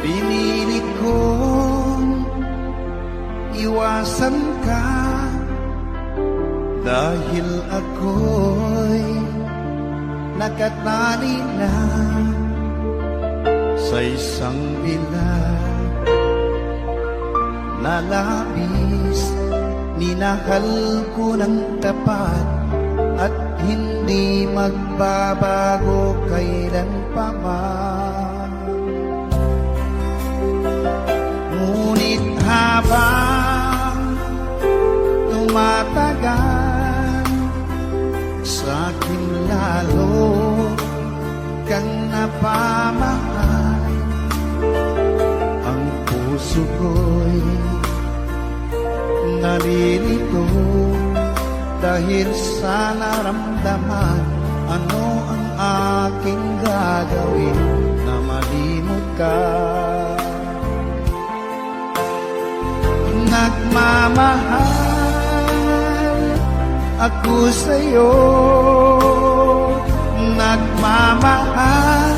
Pinilit kong iwasan ka dahil ako'y nakatali na sa isang bilag na labis. Minahal ko ng tapat at hindi magbabago kailan pa man. Ngunit habang tumatagal, sa'kin lalo kang napamahal. Ang puso ko'y nalilito dahil sa naramdaman. Ano ang aking gagawin na malimot ka? Nagmamahal ako sa'yo, nagmamahal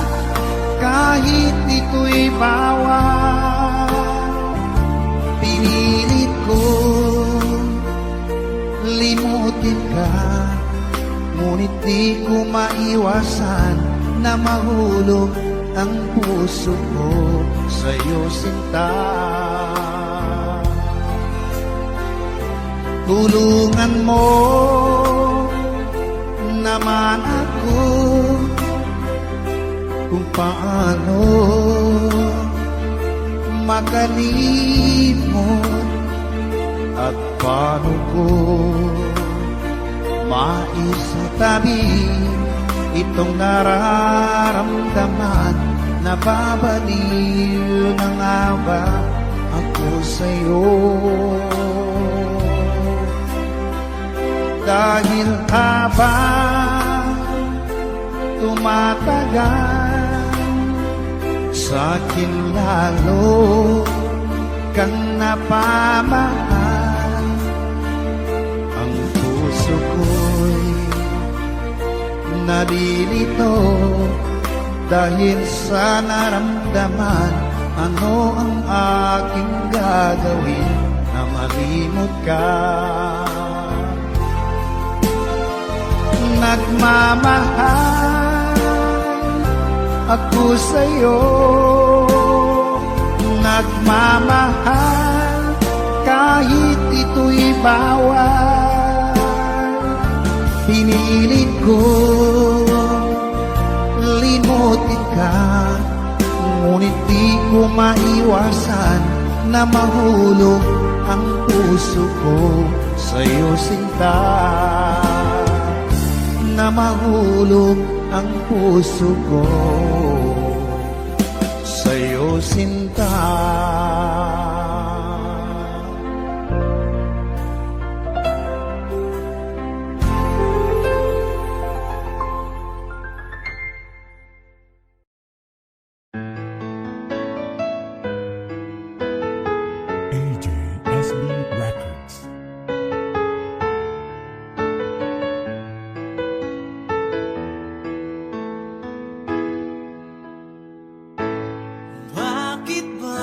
kahit ito'y bawal. Pinilit ko limutin ka, ngunit di ko maiwasan na mahulog ang puso ko sa'yo, sinta. Tulungan mo naman ako kung paano makalimot at paano ko maisatabi itong nararamdaman. Nababaliw na nga ba ako sa'yo? Dahil habang tumatagal, sa'kin lalo kang napamahal. Ang puso ko'y nalilito dahil sa naramdaman. Ano ang aking gagawin na malimot ka? Nagmamahal ako sa'yo, nagmamahal kahit ito'y bawal. Pinilit ko limutin ka, ngunit di ko maiwasan na mahulog ang puso ko sa'yo, sinta. Na mahulog ang puso ko sa'yo, sinta. AJSB Records. Bakit ba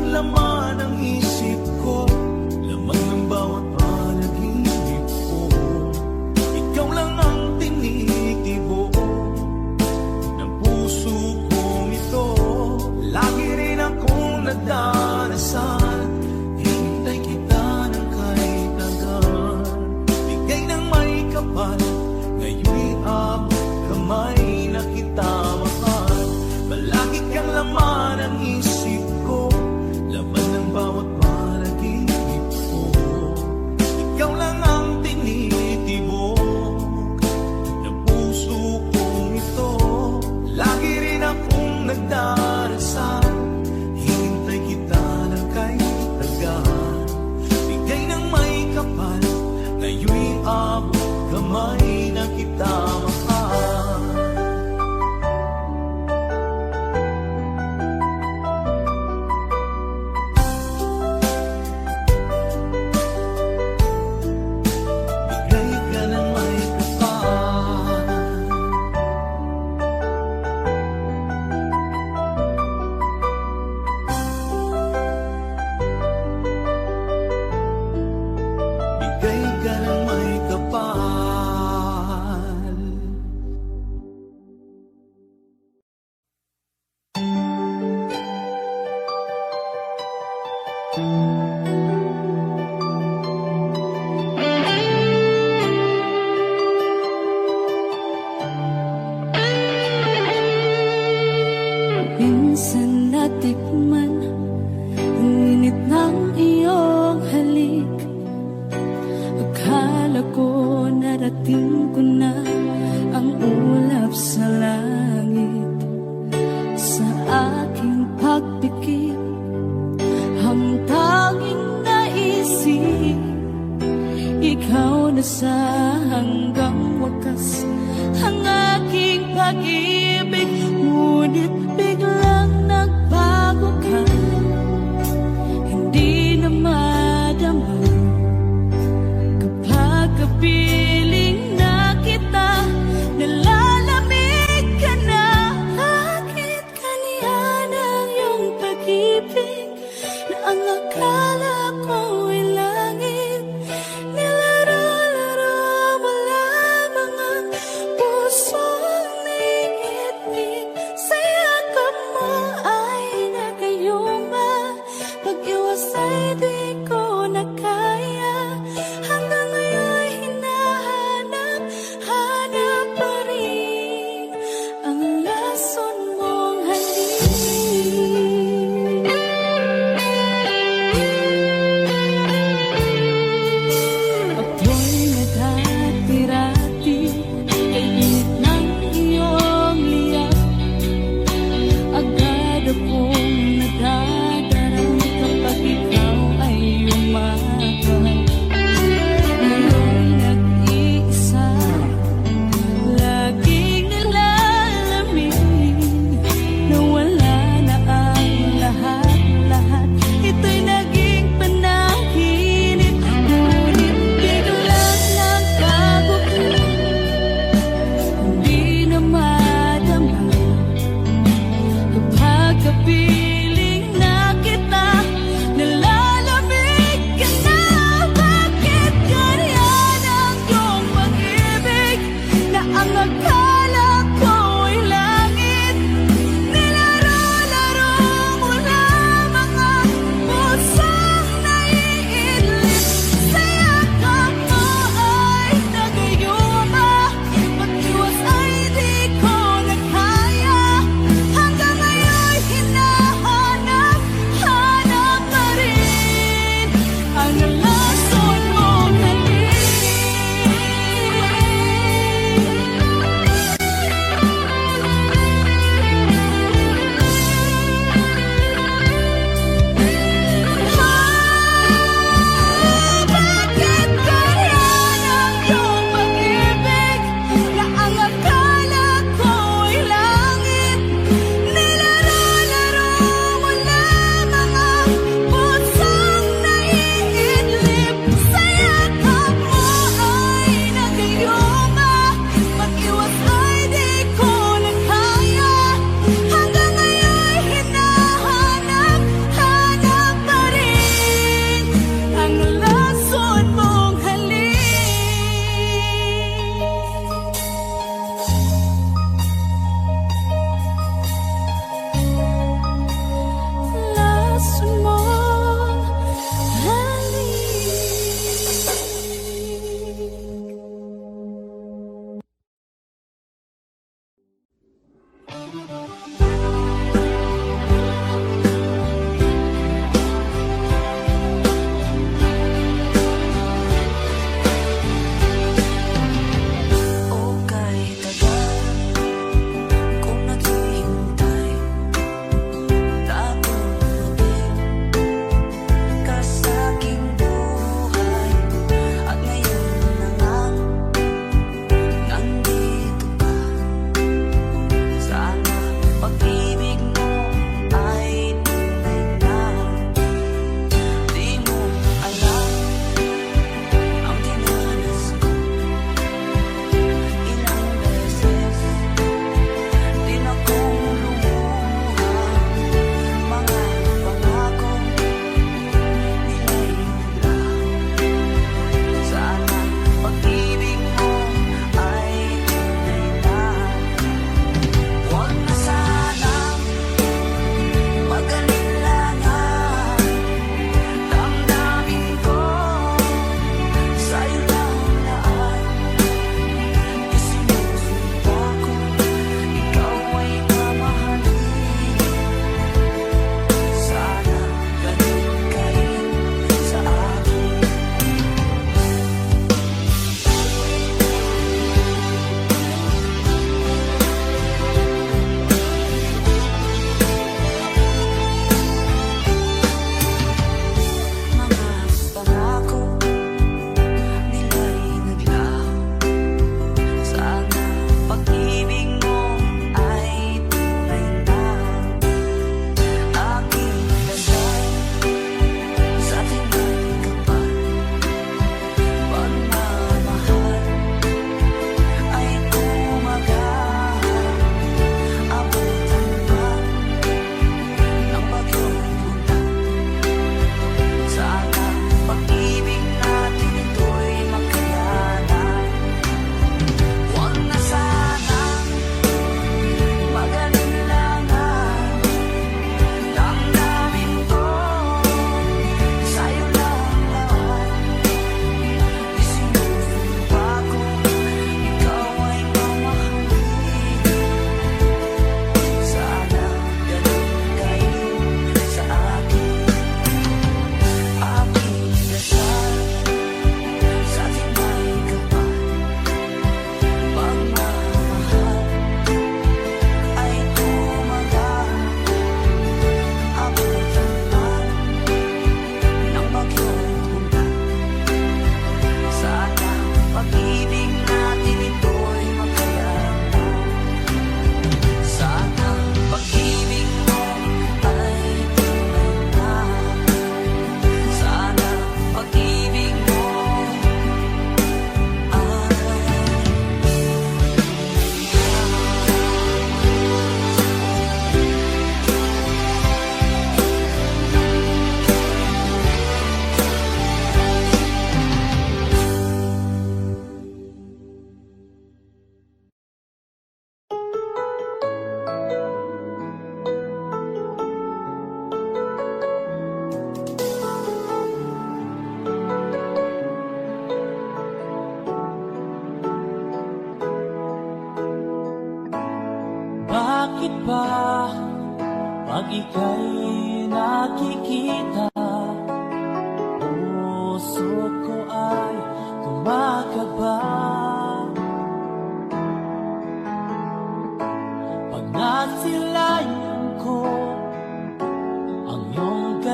ang laman ng isip ko, laman ng bawat panaginip ko. Ikaw lang ang tinitibo ng puso kong ito. Lagi rin akong nagdarasal, hintay kita ng kahit hanggan. Bigay ng may kapal, ngayon'y abot kamay na kita mahal. Palagi kang laman ng isip ko, laman ng bawat panaginip ko. Ikaw lang ang tinitibok ng puso kong ito. Lagi rin akong nagdarasal, hintay kita ng kahit hanggan. Bigay ng may kapal, ngayon'y abot kamay na kita mahal. Bigay ka ng may kapal. Bigay ka ng may kapal. Minsan natikman ang init ng iyong halik. Akala ko narating ko na ang ulap sa langit. Sa aking pagpikit, ang tanging naisip, ikaw na sa hanggang wakas ang aking pag-ibig. Ngunit biglang nagbago ka, hindi na madama kapag kapiling na kita. Nalalamig ka na, bakit kaniyan ang iyong pag-ibig na ang akala ko ay langit? Nilaro-laro mo lamang ang pusong niigit-ngit. Sa yakap mo ay nagayuma, pag-iwas ay di ko na kaya. Hanggang ngayon hinahanap, hanap pa rin ang lason mong halik. Ako'y naghatirati kay init ng iyong liyak. Agad akong nadadarang kapag ikaw ay umakyat.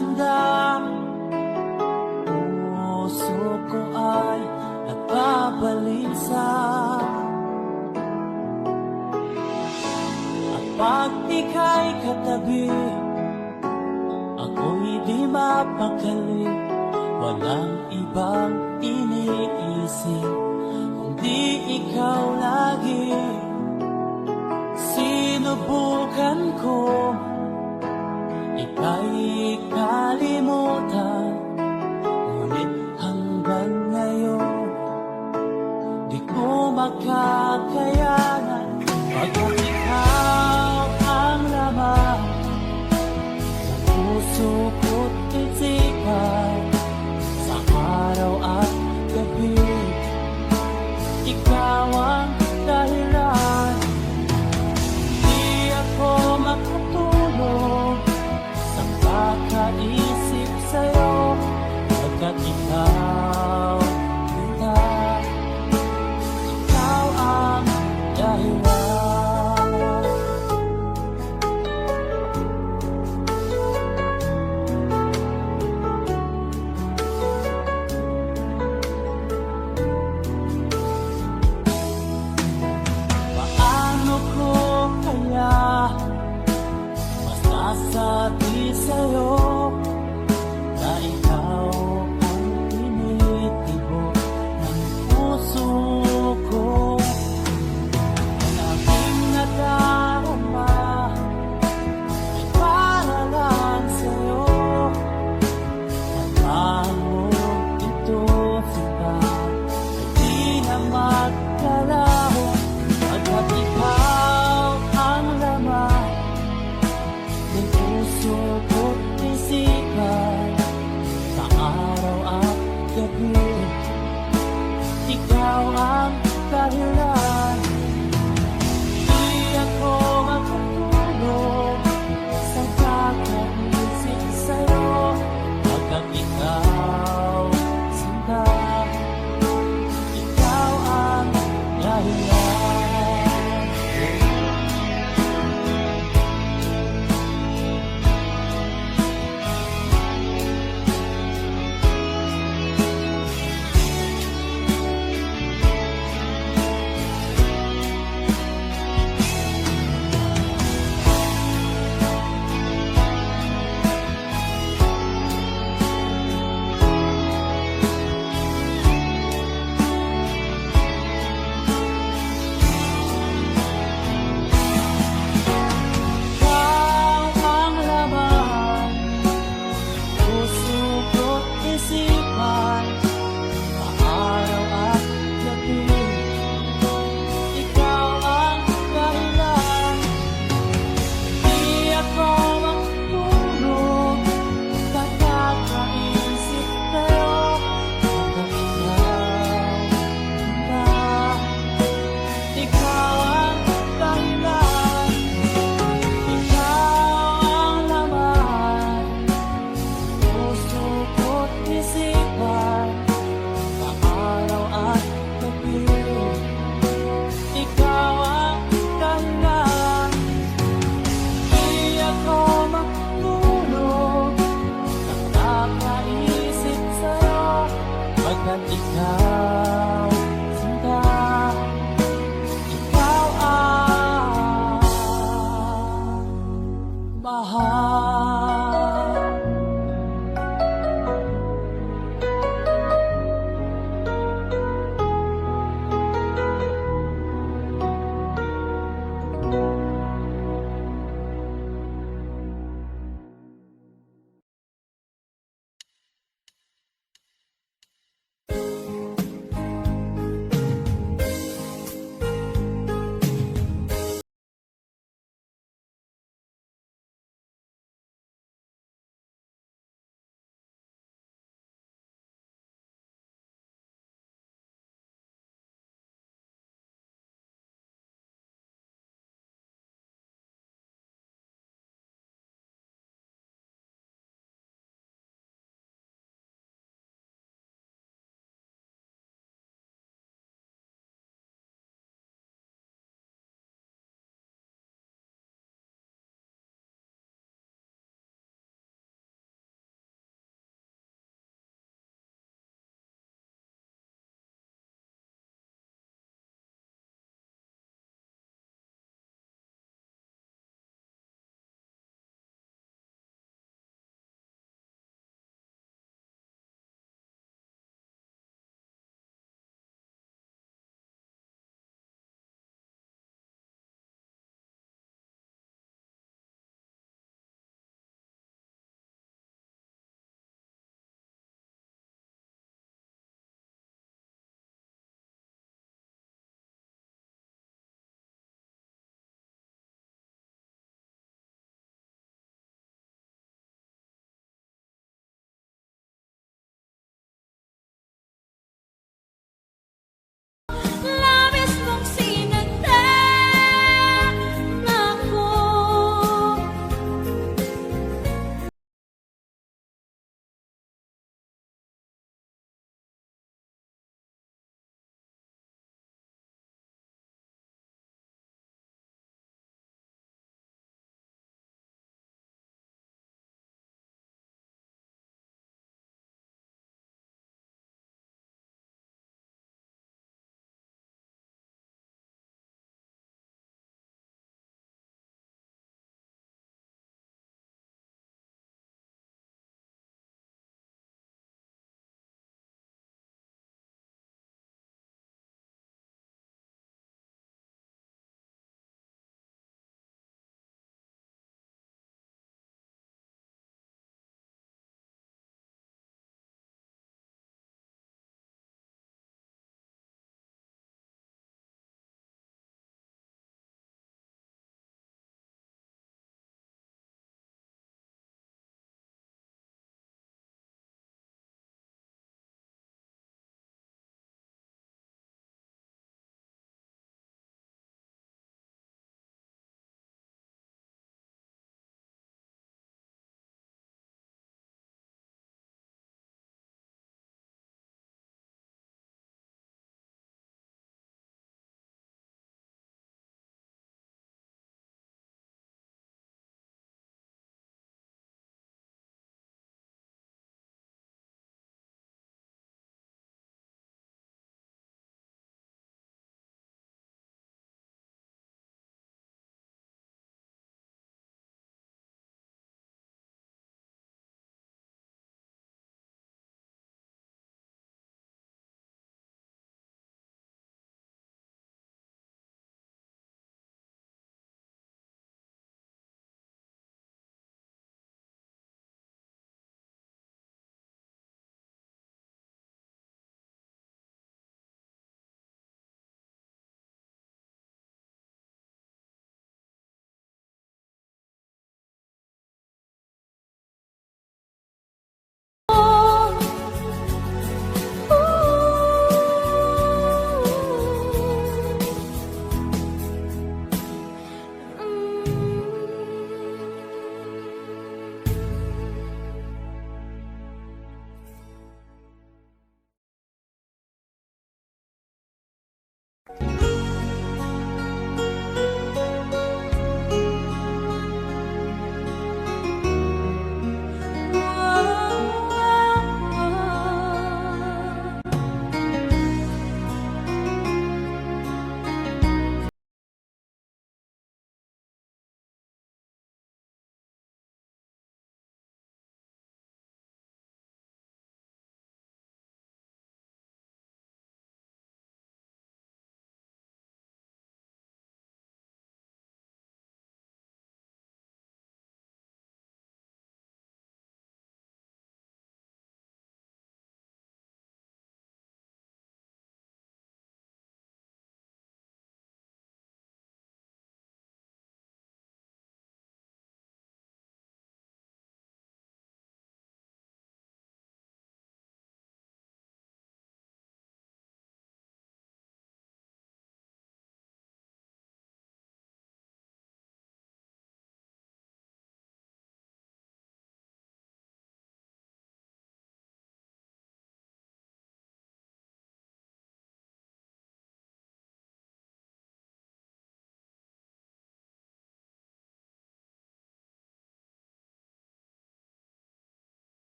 ganda. Puso ko ay nagbabalisa. At pag ika'y katabi, ako'y di mapakali. Walang ibang iniisip kundi ikaw lagi. Sinubukan ko ika'y kalimutan, ngunit hanggang ngayon di ko makakayanan. Pagkat ikaw ang laman ng puso ko't isipan, sa araw at gabi ikaw ang dahilan. Di ako makatulog sa kakaisip sa'yo, pagkat ikaw, ikaw ang dahilan. Paano ko kaya masasabi sa'yo na ikaw ang tinitibok ng puso ko? Ang aking nadarama ay para lang sa'yo. Tandaan mo ito, sinta, ay di na magkalaho. Pagkat ikaw ang laman ng puso ko't isipan, sa araw at gabi ikaw ang dahilan. Di ako makatulog sa kakaisip sa'yo, pagkat ikaw, sinta, ikaw ang dahilan. Ikaw ang laman, puso ko't isipan, sa araw at gabi ikaw ang dahilan. Di ako makatulog sa kakaisip sa'yo, hanggang ikaw ang dahilan. Ikaw ang laman, puso ko't isipan, sa araw at gabi ikaw ang dahilan. Di ako makatulog sa kakaisip sa'yo, pagkat ikaw, sinta, ikaw ang mahal.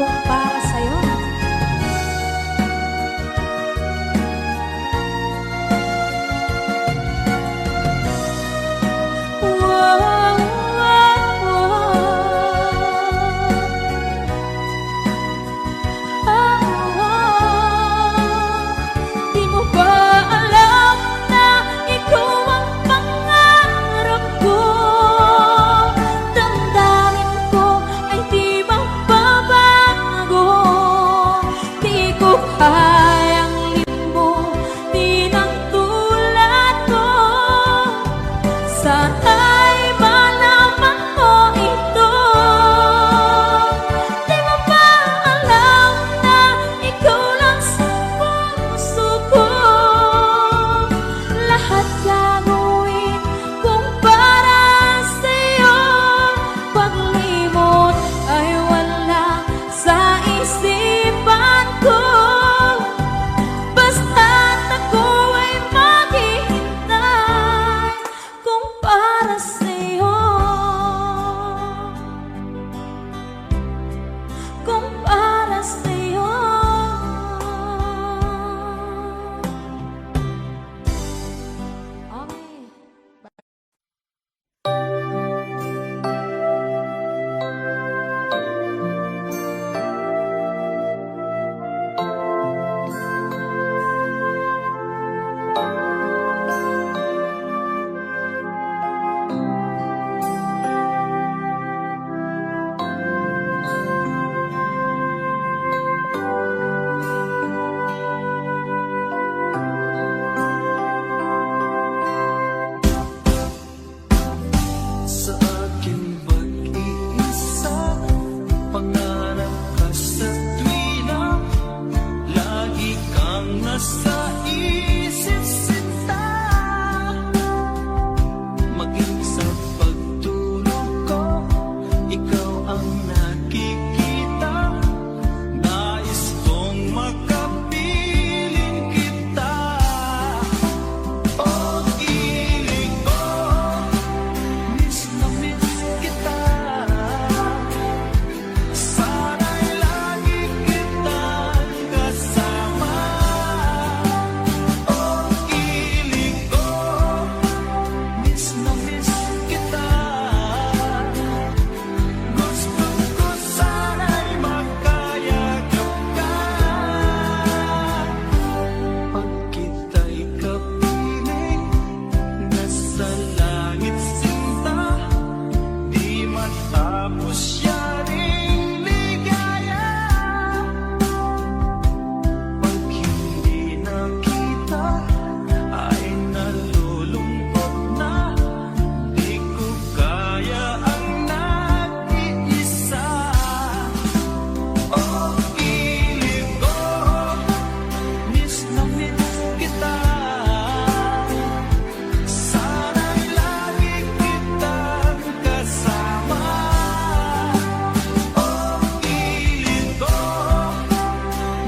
kung para sa'yo. Di mo ba alam na ikaw ang pangarap ko? Damdamin ko ay di magbabago. Di ko kayang limutin ang tulad ko. Sana'y malaman mo ito. Di mo ba alam na ikaw lang sa puso ko? Lahat gagawin kung para sa'yo. Paglimot ay wala sa isipan ko. Basta't ako ay maghihintay kung para sa'yo. Kung para sa'yo. Okay. Sa akin mag-iisa, pangarap ka sa tuwina, lagi kang nasa isip sinta. Maging sa pagtulog ko, ikaw ang nakikita. Nais kong makapiling kita. Oh, ilig ko, miss na miss kita. Sana'y lagi kitang kasama. Oh, ilig ko, miss na miss kita. Gusto ko sana'y magkayakap ka. Pag kita'y kapiling, nasa langit sinta, di matapos yaring ligaya. Pag hindi nakita, ay nalulungkot na. Di ko kaya ang nag-iisa. Oh, ilig ko, miss na miss kita. Sana'y lagi kitang kasama. Oh, ilig ko,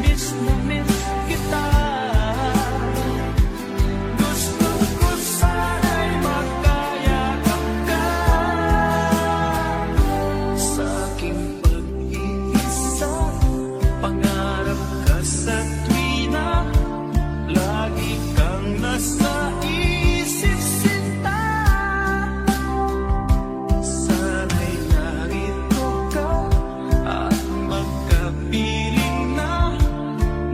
miss na miss kita. Gusto ko sana'y magkayakap ka. Sa aking pag-iisa, pangarap ka sa tuwina, lagi kang nasa isip sinta. Sana'y narito ka at magkapiling na,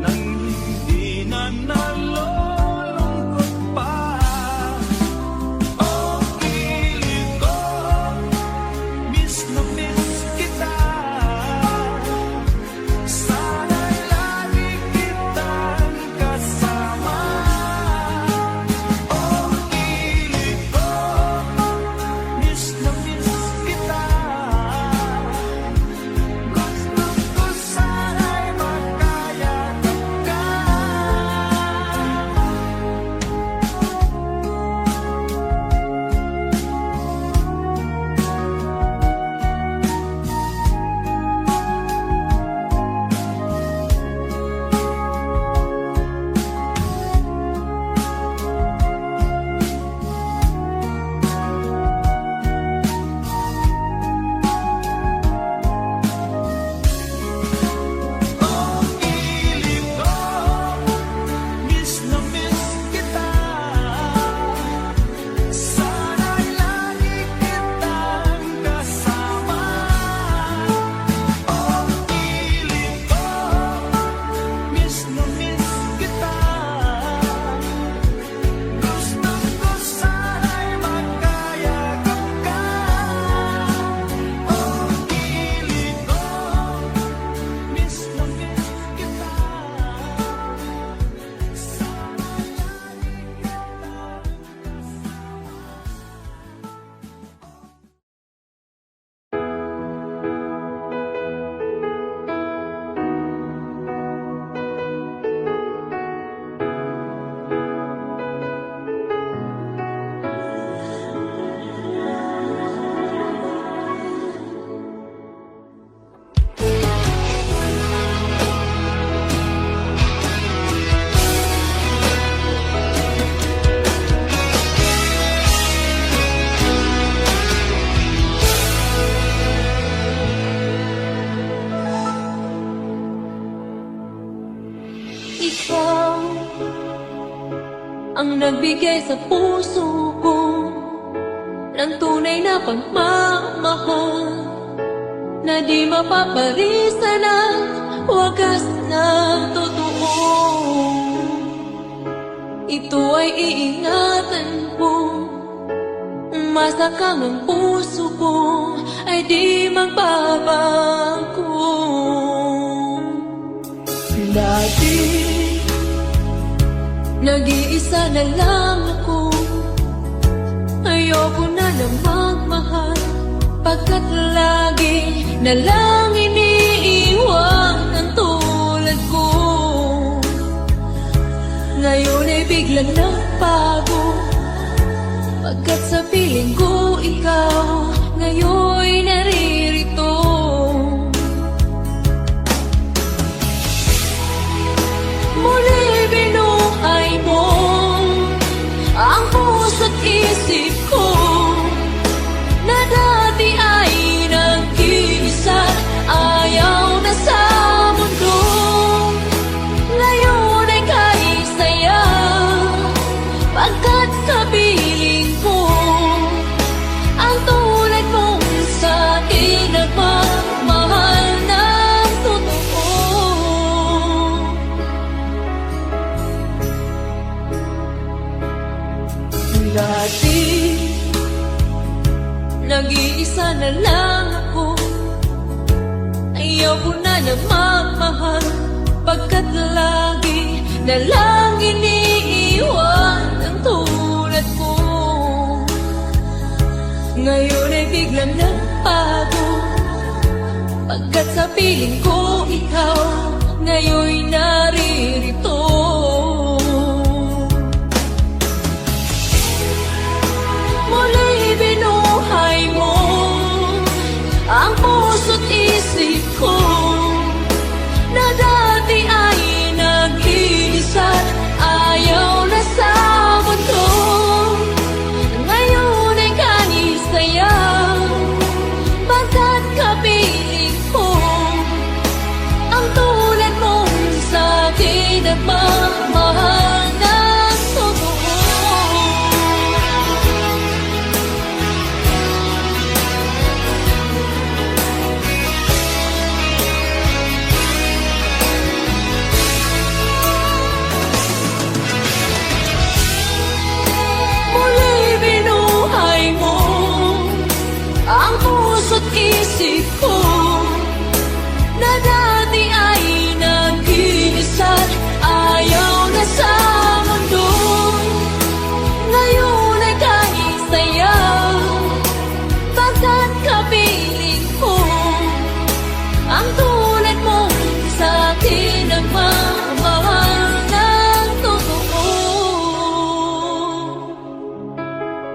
nang hindi na nalulungkot pa. Oh, ilig ko, miss na miss kita. Sana'y lagi kitang ikaw ang nagbigay sa puso ko ng tunay na pagmamahal na di mapaparisan at wagas na totoo. Ito ay iingatan ko, masakang ang puso ko ay di magbabago. Dati, nag-iisa na lang ako, ayoko na magmahal, pagkat lagi na lang iniiwan ang tulad ko. Ngayon ay biglang nagbago, pagkat sa piling ko ikaw ngayon'y naririto. Muli binuhay mo ang puso't isip ko na dati ay nag-iisa, ayaw na sa mundo. Ngayon ay kahit saya, pagkat kapiling ko ang tulad mong sa'kin nagmamahal ng totoo. Dati, nag-iisa na lang ako, ayaw ko na magmahal, pagkat lagi na lang iniiwan ang tulad ko. Ngayon ay biglang nagbago, pagkat sa piling ko ikaw ngayon'y naririto. Muli binuhay mo ang puso't isip ko na dati ay nag-iisa, ayaw na sa mundo. Ngayon ay kahit saya, pagkat kapiling ko ang tulad mong sa'kin nagmamahal ng totoo. Muli binuhay mo ang puso't isip ko na